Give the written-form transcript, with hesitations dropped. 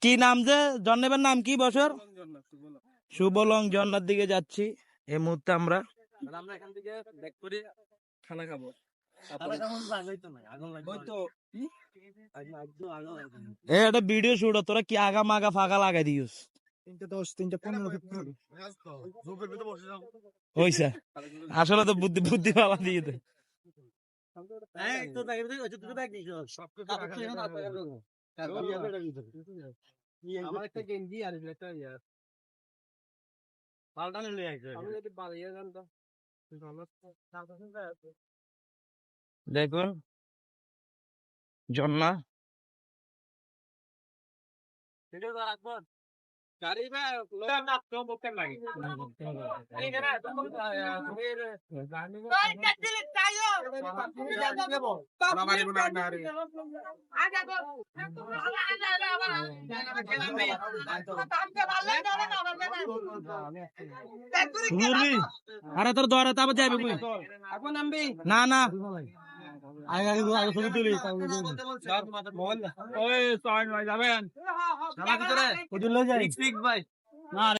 কি নাম যে জন্মের নাম কি বছর? শুভলং ঝর্ণার দিকে যাচ্ছি এই মুহূর্তে আমরা। এখান থেকে ব্যাক করে খানা খাবো। একটা ভিডিও শুট, তোরা কি আগা মাগা ফাঁকা লাগাই দিস? 3:10, 3:15 হইছে আসলে তো বুদ্ধি বুদ্ধি পালা দিয়ে দে। আমার একটা গেঞ্জি আর একটা পাল্টানো লই আইছে। আমি যদি পালিয়ে যান তো দেখুন ঝর্ণা। ভিডিও তো রাখবো। গাড়ি বা লোক না তো মুখে লাগে। এই না তুমি গাড়ি কই কাটিলে তাইও তুমি যাবে বাবা বাড়ি বনা না রে আগা গো আরে তোর দরে তারপর যাবে কই? আপন নামবি না না আগে ছবি তুলি ওই সাইন ভাই যাবেন ভিতরে ঠিক ভাই না।